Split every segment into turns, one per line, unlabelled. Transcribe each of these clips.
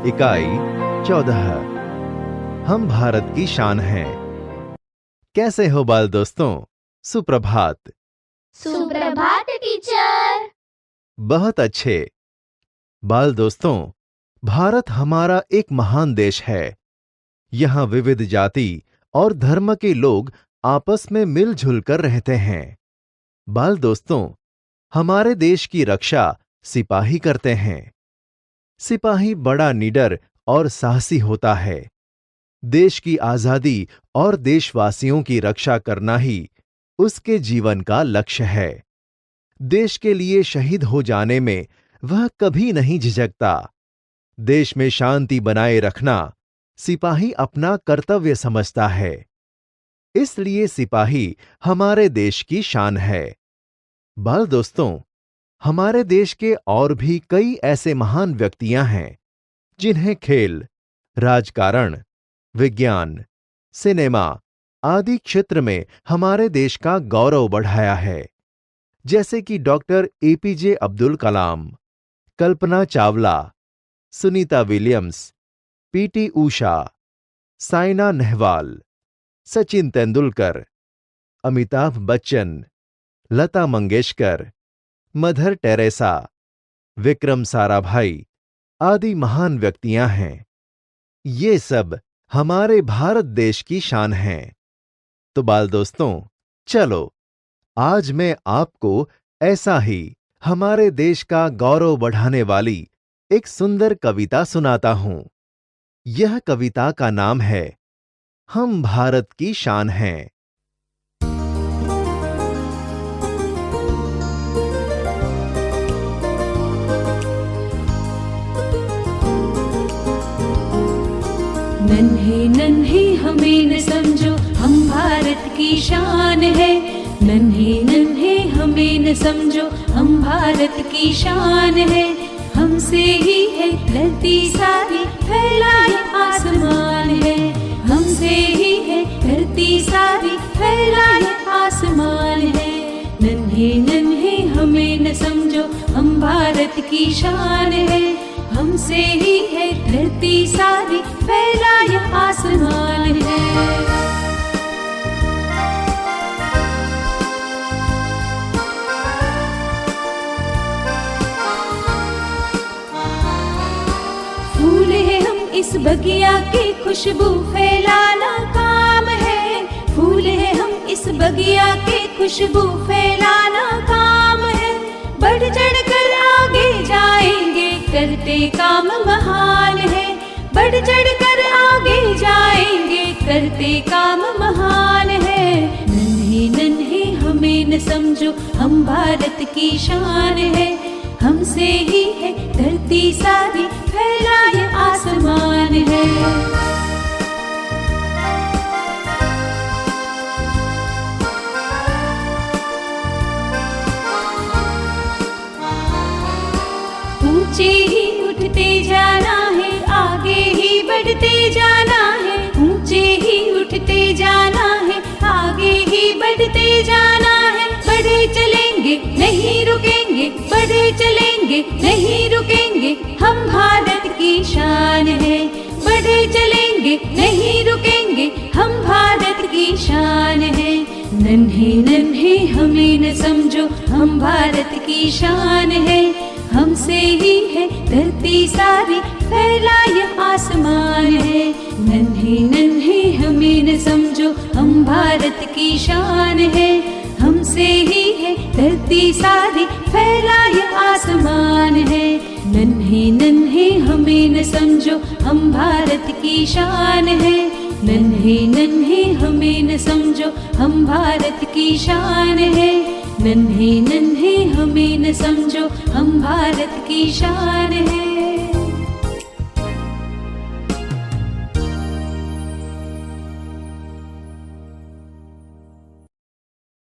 इकाई 14। हम भारत की शान हैं। कैसे हो बाल दोस्तों? सुप्रभात।
सुप्रभात टीचर।
बहुत अच्छे। बाल दोस्तों, भारत हमारा एक महान देश है। यहाँ विविध जाति और धर्म के लोग आपस में मिलजुल कर रहते हैं। बाल दोस्तों, हमारे देश की रक्षा सिपाही करते हैं। सिपाही बड़ा निडर और साहसी होता है। देश की आजादी और देशवासियों की रक्षा करना ही उसके जीवन का लक्ष्य है। देश के लिए शहीद हो जाने में वह कभी नहीं झिझकता। देश में शांति बनाए रखना सिपाही अपना कर्तव्य समझता है। इसलिए सिपाही हमारे देश की शान है। बाल दोस्तों, हमारे देश के और भी कई ऐसे महान व्यक्तियां हैं जिन्हें खेल, राजकारण, विज्ञान, सिनेमा आदि क्षेत्र में हमारे देश का गौरव बढ़ाया है। जैसे कि doctor APJ Abdul Kalam, Kalpana Chawla, Sunita Williams, PT Usha, Saina Nehwal, Sachin Tendulkar, Amitabh Bachchan, Lata Mangeshkar, mother Teresa, Vikram Sarabhai आदि महान व्यक्तियां हैं। ये सब हमारे भारत देश की शान हैं। तो बाल दोस्तों, चलो आज मैं आपको ऐसा ही हमारे देश का गौरव बढ़ाने वाली एक सुंदर कविता सुनाता हूं। यह कविता का नाम है हम भारत की शान हैं।
नन्हे नन्हे हमें न समझो, हम भारत की शान है। नन्हे नन्हे हमें न समझो, हम भारत की शान है। हमसे ही है धरती सारी, फैला ये आसमान है। हमसे ही है धरती सारी, फैला ये आसमान है। नन्हे नन्हे हमें न समझो, हम भारत की शान है। हमसे ही है धरती सारी, फैला ये आसमान है। फूल है हम इस बगिया की, खुशबू फैलाना काम है। फूल है हम इस बगिया की, खुशबू फैलाना काम है। बढ़ चढ़ कर आगे जाएंगे, करते काम महान है। बढ़ चढ़ कर आगे जाएंगे, करते काम महान है। नन्हे नन्हे हमें न समझो, हम भारत की शान है। हमसे ही है धरती सारी, फैला ये आसमान है। ऊंचे ही उठते जाना है, आगे ही बढ़ते जाना है। ऊंचे ही उठते जाना है, आगे ही बढ़ते जाना है। बढ़े चलेंगे नहीं रुकेंगे, बढ़े चलेंगे नहीं रुकेंगे, हम भारत की शान है। बढ़े चलेंगे नहीं रुकेंगे, हम भारत की शान है। नन्हे नन्हे हमें न समझो, हम भारत की शान है। हमसे ही है धरती सारी, फैला ये आसमान है। नन्हे नन्हे हमें न समझो, हम भारत की शान है। हमसे ही है धरती सारी, फैला ये आसमान है। नन्हे नन्हे हमें न समझो, हम भारत की शान है। नन्हे नन्हे हमें न समझो, हम भारत की शान है। नन्हे नन्हे हमें न समझो, हम भारत की शान है।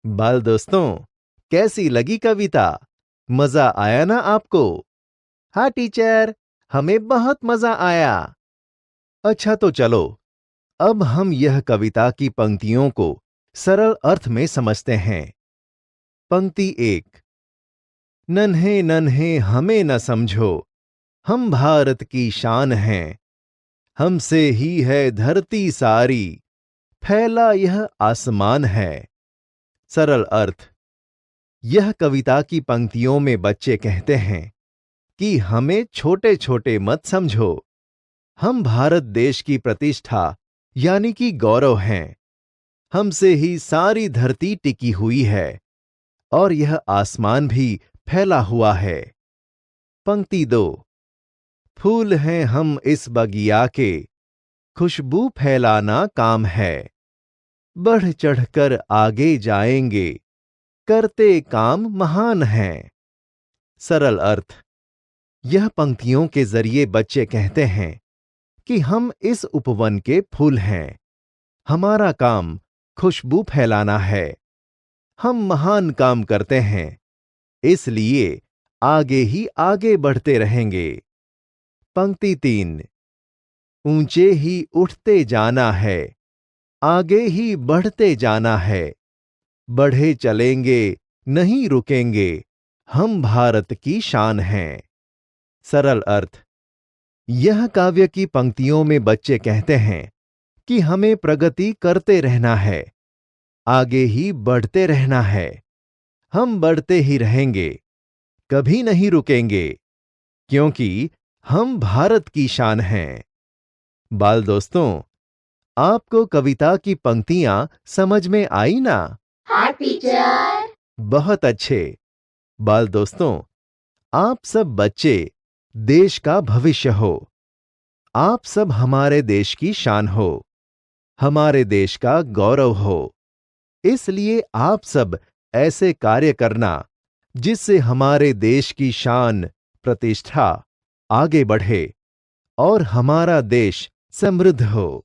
बाल दोस्तों, कैसी लगी कविता? मजा आया ना आपको? हाँ टीचर, हमें बहुत मजा आया। अच्छा तो चलो, अब हम यह कविता की पंक्तियों को सरल अर्थ में समझते हैं। पंक्ति 1। नन्हे नन्हे हमें न समझो, हम भारत की शान हैं, हमसे ही है धरती सारी, फैला यह आसमान है। सरल अर्थ। यह कविता की पंक्तियों में बच्चे कहते हैं कि हमें छोटे छोटे मत समझो। हम भारत देश की प्रतिष्ठा यानी कि गौरव हैं। हमसे ही सारी धरती टिकी हुई है और यह आसमान भी फैला हुआ है। पंक्ति 2। फूल हैं हम इस बगिया के, खुशबू फैलाना काम है। बढ़ चढ़कर आगे जाएंगे, करते काम महान हैं। सरल अर्थ। यह पंक्तियों के जरिए बच्चे कहते हैं कि हम इस उपवन के फूल हैं। हमारा काम खुशबू फैलाना है। हम महान काम करते हैं, इसलिए आगे ही आगे बढ़ते रहेंगे। पंक्ति 3। ऊंचे ही उठते जाना है, आगे ही बढ़ते जाना है। बढ़े चलेंगे, नहीं रुकेंगे, हम भारत की शान हैं। सरल अर्थ। यह काव्य की पंक्तियों में बच्चे कहते हैं कि हमें प्रगति करते रहना है, आगे ही बढ़ते रहना है। हम बढ़ते ही रहेंगे, कभी नहीं रुकेंगे, क्योंकि हम भारत की शान हैं। बाल दोस्तों, आपको कविता की पंक्तियां समझ में आई ना?
हाँ टीचर।
बहुत अच्छे। बाल दोस्तों, आप सब बच्चे देश का भविष्य हो। आप सब हमारे देश की शान हो, हमारे देश का गौरव हो। इसलिए आप सब ऐसे कार्य करना जिससे हमारे देश की शान, प्रतिष्ठा आगे बढ़े और हमारा देश समृद्ध हो।